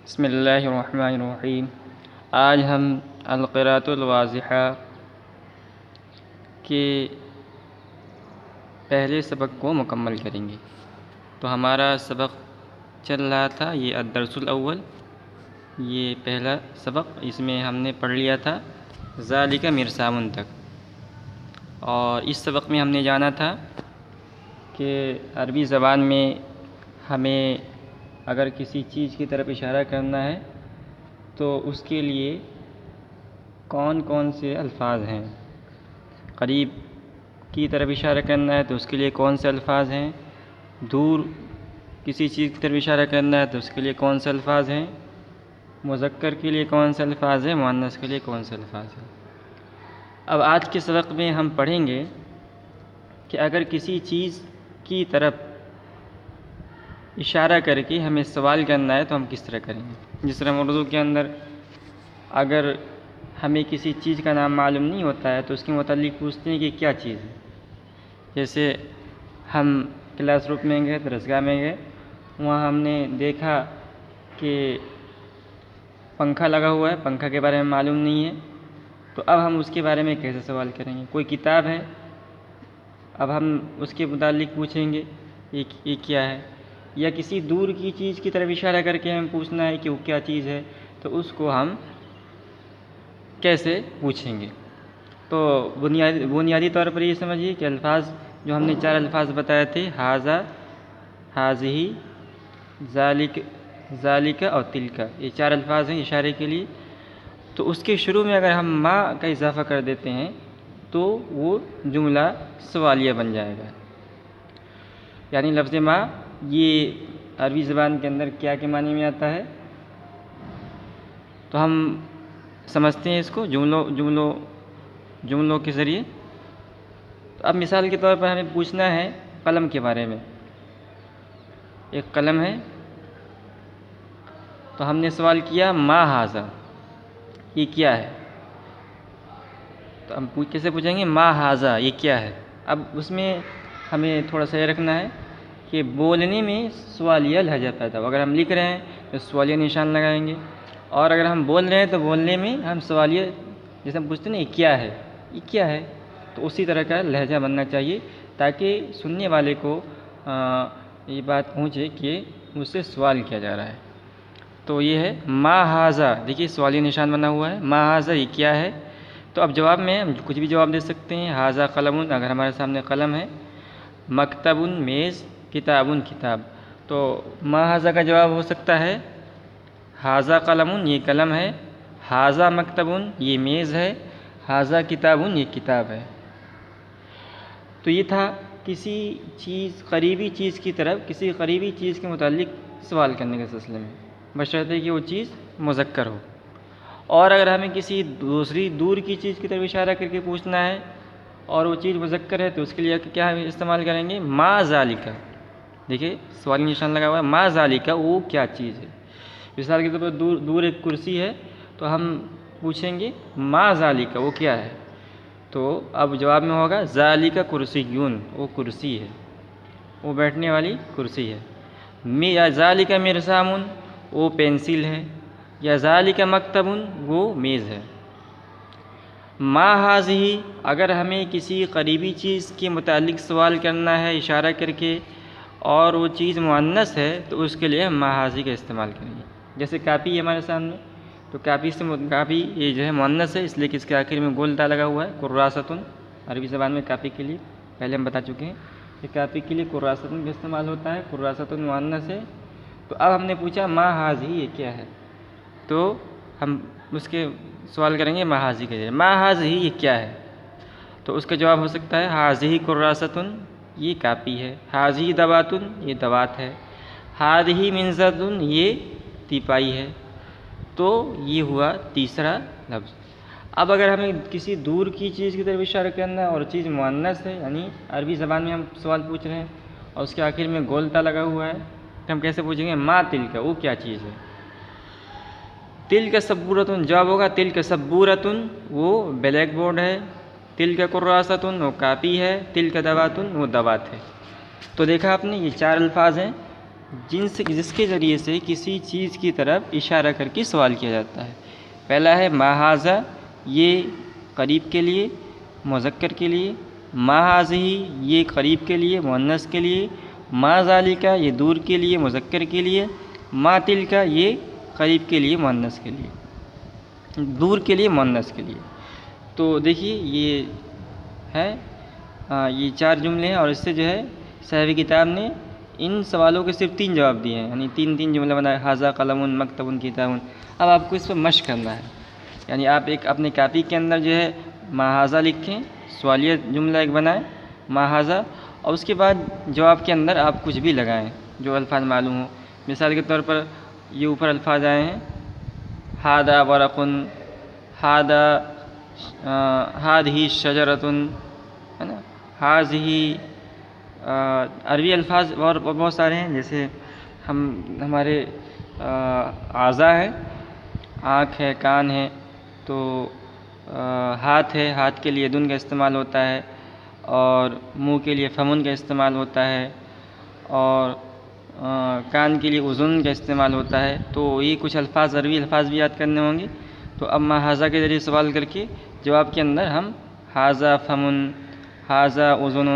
بسم اللہ الرحمن الرحیم۔ آج ہم القراءۃ الواضحہ کے پہلے سبق کو مکمل کریں گے۔ تو ہمارا سبق چل رہا تھا یہ الدرس الاول، یہ پہلا سبق، اس میں ہم نے پڑھ لیا تھا ذالک مرسام تک، اور اس سبق میں ہم نے جانا تھا کہ عربی زبان میں ہمیں اگر کسی چیز کی طرف اشارہ کرنا ہے تو اس کے لیے کون کون سے الفاظ ہیں۔ قریب کی طرف اشارہ کرنا ہے تو اس کے لیے کون سے الفاظ ہیں، دور کسی چیز کی طرف اشارہ کرنا ہے تو اس کے لیے کون سے الفاظ ہیں، مذکر کے لیے کون سے الفاظ ہیں، مؤنث کے لیے کون سے الفاظ ہیں۔ اب آج کے سبق میں ہم پڑھیں گے کہ اگر کسی چیز کی طرف اشارہ کر کے ہمیں سوال کرنا ہے تو ہم کس طرح کریں گے۔ جس طرح ہم اردو کے اندر اگر ہمیں کسی چیز کا نام معلوم نہیں ہوتا ہے تو اس کے متعلق پوچھتے ہیں کہ کیا چیز ہے۔ جیسے ہم کلاس روم میں گئے، درسگاہ میں گئے، وہاں ہم نے دیکھا کہ پنکھا لگا ہوا ہے، پنکھا کے بارے میں معلوم نہیں ہے، تو اب ہم اس کے بارے میں کیسے سوال کریں گے۔ کوئی کتاب ہے، اب ہم اس کے متعلق پوچھیں گے یہ کیا ہے، یا کسی دور کی چیز کی طرف اشارہ کر کے ہمیں پوچھنا ہے کہ وہ کیا چیز ہے، تو اس کو ہم کیسے پوچھیں گے۔ تو بنیادی طور پر یہ سمجھیے کہ الفاظ جو ہم نے 4 الفاظ بتائے تھے، ھذا، ھذہ، ذالک اور تلک، یہ 4 الفاظ ہیں اشارے کے لیے۔ تو اس کے شروع میں اگر ہم ما کا اضافہ کر دیتے ہیں تو وہ جملہ سوالیہ بن جائے گا۔ یعنی لفظ ما یہ عربی زبان کے اندر کیا کے معنی میں آتا ہے، تو ہم سمجھتے ہیں اس کو جملوں کے ذریعے۔ تو اب مثال کے طور پر ہمیں پوچھنا ہے قلم کے بارے میں۔ ایک قلم ہے، تو ہم نے سوال کیا ما ھذا، یہ کیا ہے۔ تو ہم کیسے پوچھیں گے ما ھذا، یہ کیا ہے۔ اب اس میں ہمیں تھوڑا سا یہ رکھنا ہے کہ بولنے میں سوالیہ لہجہ پیدا ہو۔ اگر ہم لکھ رہے ہیں تو سوالیہ نشان لگائیں گے، اور اگر ہم بول رہے ہیں تو بولنے میں ہم سوالیہ، جیسے ہم پوچھتے ہیں نا یہ کیا ہے، یہ کیا ہے، تو اسی طرح کا لہجہ بننا چاہیے تاکہ سننے والے کو یہ بات پہنچے کہ مجھ سے سوال کیا جا رہا ہے۔ تو یہ ہے ما ھذا، دیکھیے سوالیہ نشان بنا ہوا ہے، ما ھذا یہ کیا ہے۔ تو اب جواب میں ہم کچھ بھی جواب دے سکتے ہیں۔ ھذا قلم، اگر ہمارے سامنے قلم ہے، مکتب میز، کتاب کتاب، تو ما ھذا کا جواب ہو سکتا ہے ھذا قلم، یہ قلم ہے، ھذا مکتب، یہ میز ہے، ھذا کتاب، یہ کتاب ہے۔ تو یہ تھا کسی چیز، قریبی چیز کی طرف، کسی قریبی چیز کے متعلق سوال کرنے کے سلسلے میں، بشرطے کہ وہ چیز مذکر ہو۔ اور اگر ہمیں کسی دوسری دور کی چیز کی طرف اشارہ کر کے پوچھنا ہے اور وہ چیز مذکر ہے تو اس کے لیے کیا ہم استعمال کریں گے، ما ذالک۔ دیکھیے سوالی نشان لگا ہوا ہے، ما ذالک، وہ کیا چیز ہے۔ مثال کے طور پر دور ایک کرسی ہے تو ہم پوچھیں گے ما ذالک، وہ کیا ہے۔ تو اب جواب میں ہوگا ذالک کرسیون، وہ کرسی ہے، وہ بیٹھنے والی کرسی ہے۔ یا ذالک مرسام، وہ پینسل ہے، یا ذالک مکتب، وہ میز ہے۔ ما ھذہ، اگر ہمیں کسی قریبی چیز کے متعلق سوال کرنا ہے اشارہ کر کے اور وہ چیز مؤنث ہے تو اس کے لیے ہم ما ھذہ کا استعمال کریں گے۔ جیسے کاپی ہے ہمارے سامنے، تو کاپی یہ جو ہے مؤنث ہے، اس لیے کہ اس کے آخر میں گول تا لگا ہوا ہے، کراسۃ۔ عربی زبان میں کاپی کے لیے پہلے ہم بتا چکے ہیں کہ کاپی کے لیے کراسۃ کا استعمال ہوتا ہے، کراسۃ مؤنث ہے۔ تو اب ہم نے پوچھا ما ھذہ، یہ کیا ہے، تو ہم اس کے سوال کریں گے ما ھذہ کے ذریعے، ما ھذہ یہ کیا ہے۔ تو اس کا جواب ہو سکتا ہے ھذہ کراسۃ، یہ کاپی ہے، ھذہ دوات، یہ دوات ہے، ھذہ منضدۃ، یہ تیپائی ہے۔ تو یہ ہوا تیسرا لفظ۔ اب اگر ہمیں کسی دور کی چیز کی طرف اشارہ کرنا ہے اور چیز مؤنث ہے، یعنی عربی زبان میں ہم سوال پوچھ رہے ہیں اور اس کے آخر میں گول تا لگا ہوا ہے، تو ہم کیسے پوچھیں گے ما تلک، وہ کیا چیز ہے۔ تلک سبورۃ، جواب ہوگا تلک سبورۃ، وہ بلیک بورڈ ہے، تلک کراسۃ، وہ کاپی ہے، تلک دوات، وہ دوات ہے۔ تو دیکھا آپ نے یہ 4 الفاظ ہیں جس کے ذریعے سے کسی چیز کی طرف اشارہ کر کے سوال کیا جاتا ہے۔ پہلا ہے ما ھذا، یہ قریب کے لیے مذکر کے لیے، ما ھذہ یہ قریب کے لیے مؤنث کے لیے، ما ذالک یہ دور کے لیے مذکر کے لیے، ما تلک یہ قریب کے لیے مؤنث کے لیے، دور کے لیے مؤنث کے لیے۔ تو دیکھیے یہ ہے یہ 4 جملے ہیں، اور اس سے جو ہے صاحب کتاب نے ان سوالوں کے صرف 3 جواب دیے ہیں، یعنی 3 جملے بنائے، ھذا قلم مکتب کتاب۔ اب آپ کو اس پر مشق کرنا ہے، یعنی آپ ایک اپنے کاپی کے اندر جو ہے ما ھذا لکھیں، سوالیہ جملہ ایک بنائیں ما ھذا، اور اس کے بعد جواب کے اندر آپ کچھ بھی لگائیں جو الفاظ معلوم ہوں۔ مثال کے طور پر یہ اوپر الفاظ آئے ہیں ھذا ورق، ھذہ شجرۃ، ہے نا، ھذہ عربی الفاظ اور بہت سارے ہیں، جیسے ہمارے اعضاء ہے، آنکھ ہے، کان ہے، تو ہاتھ ہے، ہاتھ کے لیے دن کا استعمال ہوتا ہے، اور منہ کے لیے فمن کا استعمال ہوتا ہے، اور کان کے لیے اذن کا استعمال ہوتا ہے۔ تو یہ کچھ الفاظ عربی الفاظ بھی یاد کرنے ہوں گے، تو اب ما ھذا کے ذریعے سوال کر کے جواب کے اندر ہم ھذا فمن، ھذا اذن،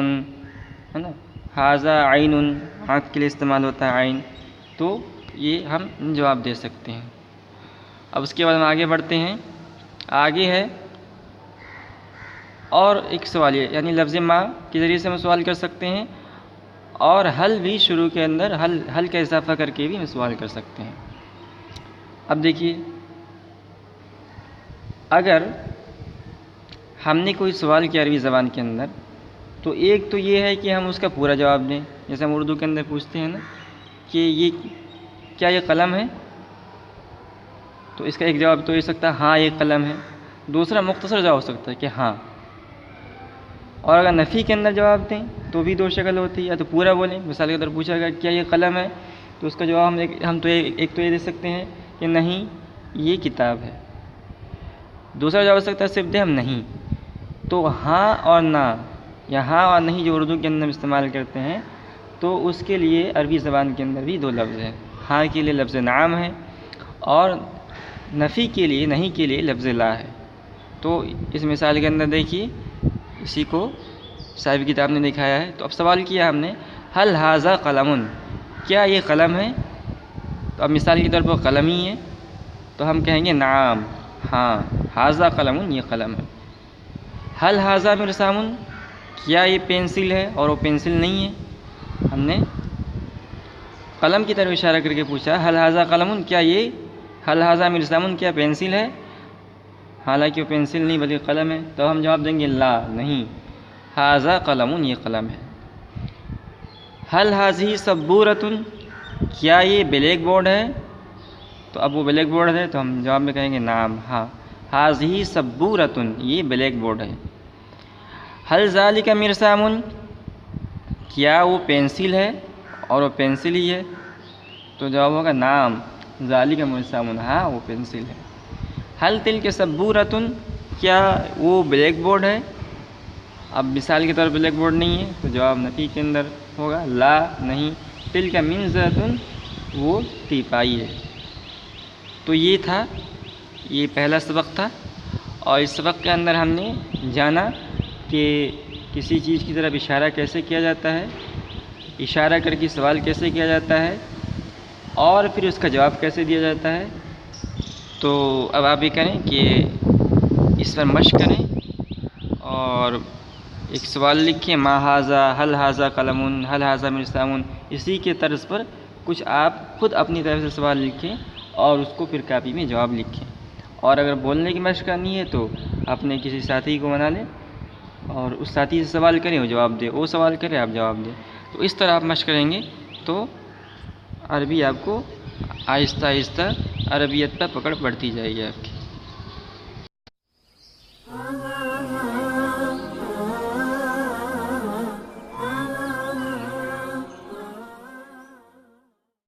ہے نا، ھذا عین، آنکھ کے لیے استعمال ہوتا ہے عین، تو یہ ہم جواب دے سکتے ہیں۔ اب اس کے بعد ہم آگے بڑھتے ہیں، آگے ہے اور ایک سوال یہ، یعنی لفظ ما کے ذریعے سے ہم سوال کر سکتے ہیں، اور حل بھی شروع کے اندر حل کا اضافہ کر کے بھی ہم سوال کر سکتے ہیں۔ اب دیکھیے اگر ہم نے کوئی سوال کیا عربی زبان کے اندر، تو ایک تو یہ ہے کہ ہم اس کا پورا جواب دیں، جیسے ہم اردو کے اندر پوچھتے ہیں نا کہ کیا یہ قلم ہے، تو اس کا ایک جواب تو ہو سکتا ہے ہاں یہ قلم ہے، دوسرا مختصر جواب ہو سکتا ہے کہ ہاں۔ اور اگر نفی کے اندر جواب دیں تو بھی 2 شکل ہوتی ہے، یا تو پورا بولیں، مثال کے طور پر پوچھا گیا کیا یہ قلم ہے، تو اس کا جواب ہم تو ایک تو یہ دے سکتے ہیں کہ نہیں یہ کتاب ہے، دوسرا جواب ہو سکتا ہے صرف دیں ہم نہیں۔ تو ہاں اور نہ، یا ہاں اور نہیں جو اردو کے اندر استعمال کرتے ہیں، تو اس کے لیے عربی زبان کے اندر بھی 2 لفظ ہیں، ہاں کے لیے لفظ نعم ہے، اور نفی کے لیے نہیں کے لیے لفظ لا ہے۔ تو اس مثال کے اندر دیکھیے اسی کو صاحب کتاب نے دکھایا ہے۔ تو اب سوال کیا ہم نے حل ھذا قلم، کیا یہ قلم ہے، تو اب مثال کے طور پر قلم ہی ہے، تو ہم کہیں گے نعم، ہاں، ھذا قلم یہ قلم ہے۔ حل ھذا مرسام، کیا یہ پینسل ہے، اور وہ پینسل نہیں ہے۔ ہم نے قلم کی طرف اشارہ کر کے پوچھا حل ھذا قلم، کیا یہ حل ھذا مرسام کیا پینسل ہے، حالانکہ وہ پینسل نہیں بلکہ قلم ہے، تو ہم جواب دیں گے لا، نہیں، ھذا قلم یہ قلم ہے۔ حل ھذہ سبورۃ، کیا یہ بلیک بورڈ ہے، تو اب وہ بلیک بورڈ ہے تو ہم جواب میں کہیں گے نعم، ہاں، ھذہ سبورۃ یہ بلیک بورڈ ہے۔ حل ذالک مرسام، کیا وہ پینسل ہے، اور وہ پینسل ہی ہے، تو جواب ہوگا نعم ذالک مرسام، ہاں وہ پینسل ہے۔ حل تلک سبورۃ، کیا وہ بلیک بورڈ ہے، اب مثال کے طور پر بلیک بورڈ نہیں ہے تو جواب نفی کے اندر ہوگا لا، نہیں، تلک منزلۃ وہ تیپائی ہے۔ تو یہ تھا، یہ پہلا سبق تھا، اور اس سبق کے اندر ہم نے جانا کہ کسی چیز کی طرف اشارہ کیسے کیا جاتا ہے، اشارہ کر کے سوال کیسے کیا جاتا ہے، اور پھر اس کا جواب کیسے دیا جاتا ہے۔ تو اب آپ یہ کریں کہ اس پر مشق کریں، اور ایک سوال لکھیں ما ھذا، حل ھذا قلم، حل ھذا مرسام، اسی کے طرز پر کچھ آپ خود اپنی طرف سے سوال لکھیں، اور اس کو پھر کاپی میں جواب لکھیں۔ اور اگر بولنے کی مشق کرنی ہے تو اپنے کسی ساتھی کو بنا لیں، اور اس ساتھی سے سوال کریں وہ جواب دے، وہ سوال کرے آپ جواب دیں، تو اس طرح آپ مشق کریں گے تو عربی آپ کو آہستہ آہستہ عربیت پر پکڑ بڑھتی جائے گی آپ کی۔